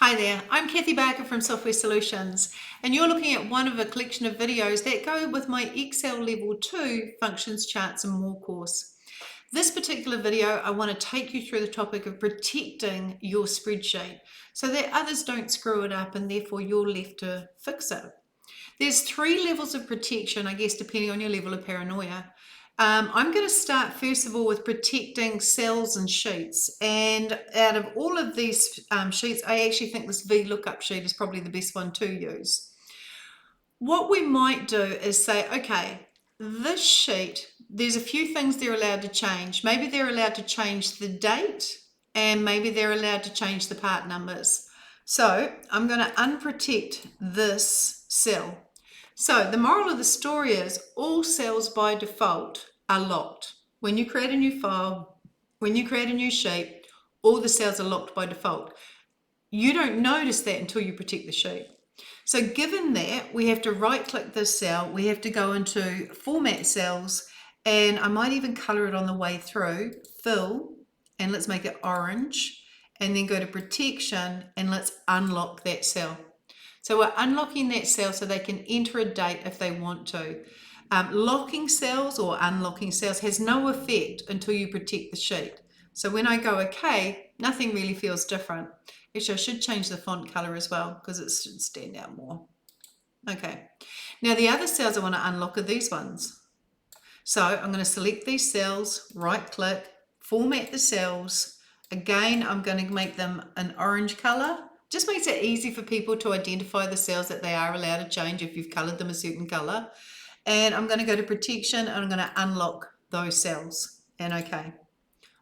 Hi there, I'm Cathi Barker from Software Solutions, and you're looking at one of a collection of videos that go with my Excel Level 2 Functions, Charts and More course. This particular video, I want to take you through the topic of protecting your spreadsheet so that others don't screw it up and therefore you're left to fix it. There's 3 levels of protection, I guess, depending on your level of paranoia. I'm going to start first of all with protecting cells and sheets, and out of all of these sheets, I actually think this VLOOKUP sheet is probably the best one to use. What we might do is say, okay, this sheet, there's a few things they're allowed to change. Maybe they're allowed to change the date, and maybe they're allowed to change the part numbers. So I'm going to unprotect this cell. So the moral of the story is all cells by default are locked. When you create a new file, when you create a new sheet, all the cells are locked by default. You don't notice that until you protect the sheet. So given that, we have to right click this cell, we have to go into format cells, and I might even color it on the way through, fill, and let's make it orange, and then go to protection and let's unlock that cell. So we're unlocking that cell so they can enter a date if they want to. Locking cells or unlocking cells has no effect until you protect the sheet. So when I go OK, nothing really feels different. Actually, I should change the font color as well because it should stand out more. Okay, now the other cells I want to unlock are these ones. So I'm going to select these cells, right click, format the cells. Again, I'm going to make them an orange color. Just makes it easy for people to identify the cells that they are allowed to change if you've colored them a certain color. And I'm going to go to protection and I'm going to unlock those cells and OK.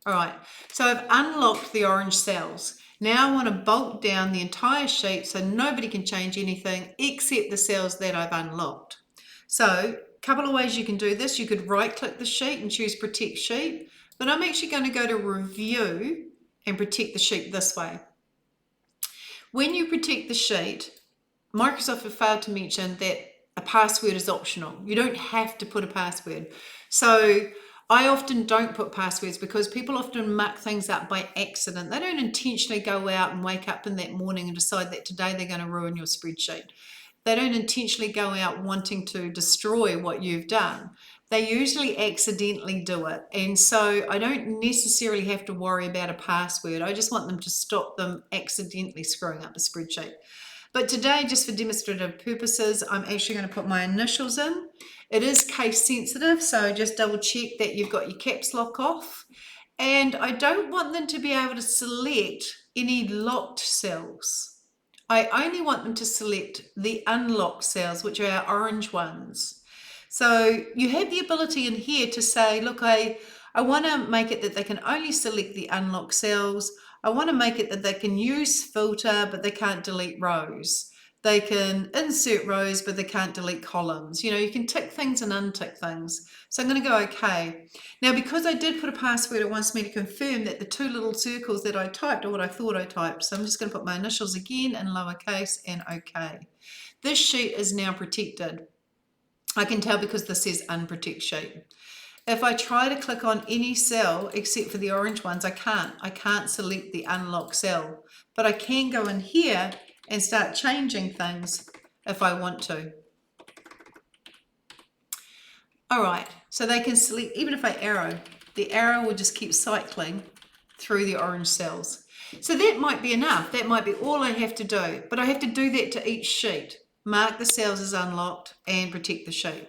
All right, so I've unlocked the orange cells. Now I want to bolt down the entire sheet so nobody can change anything except the cells that I've unlocked. So a couple of ways you can do this. You could right click the sheet and choose protect sheet, but I'm actually going to go to review and protect the sheet this way. When you protect the sheet, Microsoft have failed to mention that a password is optional. You don't have to put a password. So I often don't put passwords because people often muck things up by accident. They don't intentionally go out and wake up in that morning and decide that today they're going to ruin your spreadsheet. They don't intentionally go out wanting to destroy what you've done. They usually accidentally do it. And so I don't necessarily have to worry about a password. I just want them to stop them accidentally screwing up the spreadsheet. But today, just for demonstrative purposes, I'm actually going to put my initials in. It is case sensitive, so just double check that you've got your caps lock off. And I don't want them to be able to select any locked cells. I only want them to select the unlocked cells, which are our orange ones. So you have the ability in here to say, look, I want to make it that they can only select the unlocked cells. I want to make it that they can use filter, but they can't delete rows. They can insert rows, but they can't delete columns. You know, you can tick things and untick things. So I'm going to go OK. Now, because I did put a password, it wants me to confirm that the 2 little circles that I typed are what I thought I typed. So I'm just going to put my initials again in lowercase and OK. This sheet is now protected. I can tell because this says unprotect sheet. If I try to click on any cell except for the orange ones, I can't select the unlock cell, but I can go in here and start changing things if I want to. All right, so they can select, even if I arrow, the arrow will just keep cycling through the orange cells. So that might be enough. That might be all I have to do, but I have to do that to each sheet. Mark the cells as unlocked and protect the sheet.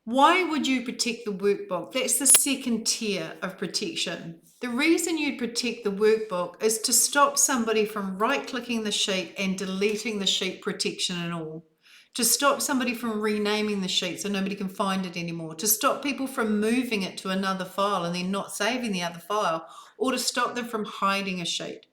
Why would you protect the workbook? That's the second tier of protection. The reason you'd protect the workbook is to stop somebody from right-clicking the sheet and deleting the sheet, protection and all. To stop somebody from renaming the sheet so nobody can find it anymore. To stop people from moving it to another file and then not saving the other file, or to stop them from hiding a sheet.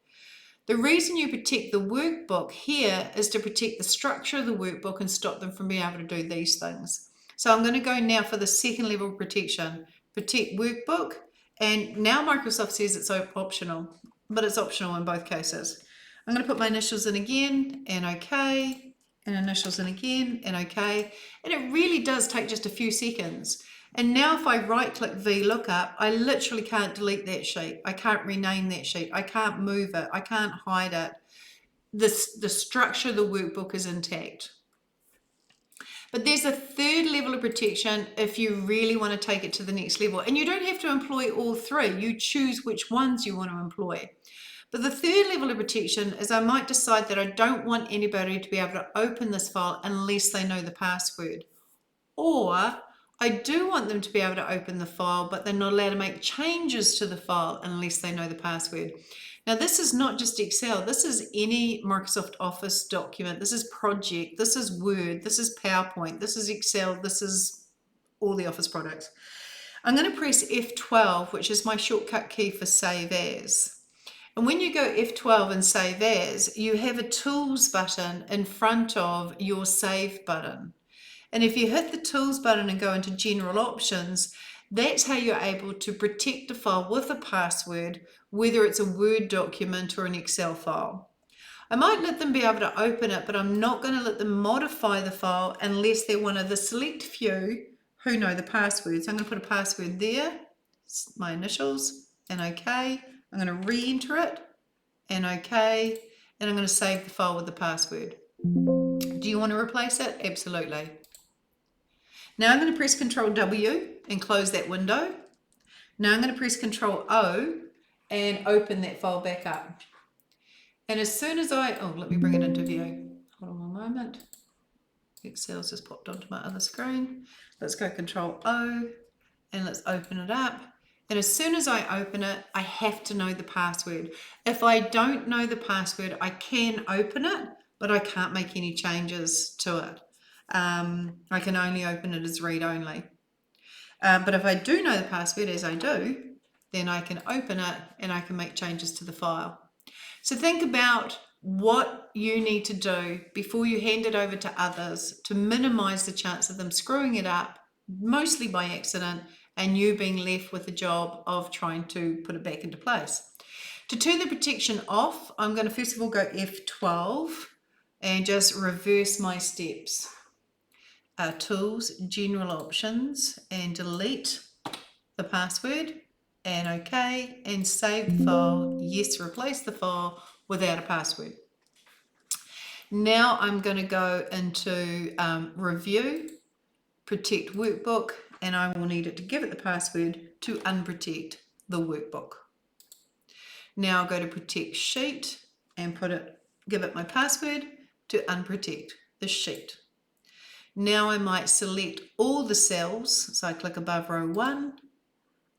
The reason you protect the workbook here is to protect the structure of the workbook and stop them from being able to do these things. So I'm going to go now for the second level of protection, protect workbook. And now Microsoft says it's optional, but it's optional in both cases. I'm going to put my initials in again and OK, and initials in again and OK. And it really does take just a few seconds. And now if I right click VLOOKUP, I literally can't delete that sheet. I can't rename that sheet. I can't move it. I can't hide it. The structure of the workbook is intact. But there's a third level of protection if you really want to take it to the next level. And you don't have to employ all three. You choose which ones you want to employ. But the third level of protection is I might decide that I don't want anybody to be able to open this file unless they know the password. Or I do want them to be able to open the file, but they're not allowed to make changes to the file unless they know the password. Now, this is not just Excel. This is any Microsoft Office document. This is Project. This is Word. This is PowerPoint. This is Excel. This is all the Office products. I'm going to press F12, which is my shortcut key for Save As. And when you go F12 and Save As, you have a Tools button in front of your Save button. And if you hit the Tools button and go into General Options, that's how you're able to protect a file with a password, whether it's a Word document or an Excel file. I might let them be able to open it, but I'm not going to let them modify the file unless they're one of the select few who know the password. So I'm going to put a password there, my initials, and OK. I'm going to re-enter it, and OK, and I'm going to save the file with the password. Do you want to replace it? Absolutely. Now I'm going to press Control W and close that window. Now I'm going to press Control O and open that file back up. And as soon as let me bring it into view. Hold on one moment. Excel's just popped onto my other screen. Let's go Control O and let's open it up. And as soon as I open it, I have to know the password. If I don't know the password, I can open it, but I can't make any changes to it. I can only open it as read only. But if I do know the password, as I do, then I can open it and I can make changes to the file. So think about what you need to do before you hand it over to others to minimize the chance of them screwing it up, mostly by accident, and you being left with the job of trying to put it back into place. To turn the protection off, I'm going to first of all go F12 and just reverse my steps. Tools, General Options, and delete the password, and OK, and save the file. Yes, replace the file without a password. Now I'm going to go into Review, Protect Workbook, and I will need it to give it the password to unprotect the workbook. Now I'll go to Protect Sheet and give it my password to unprotect the sheet. Now I might select all the cells, so I click above row 1,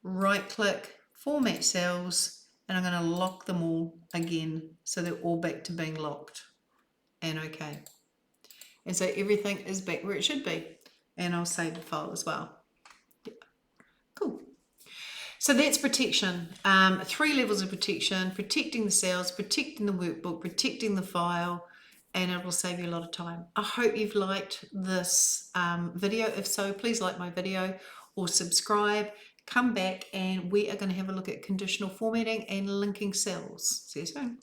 right click, Format Cells, and I'm going to lock them all again so they're all back to being locked, and OK. And so everything is back where it should be, and I'll save the file as well. Yeah. Cool. So that's protection. 3 levels of protection: protecting the cells, protecting the workbook, protecting the file, and it will save you a lot of time. I hope you've liked this video. If so, please like my video or subscribe. Come back and we are going to have a look at conditional formatting and linking cells. See you soon.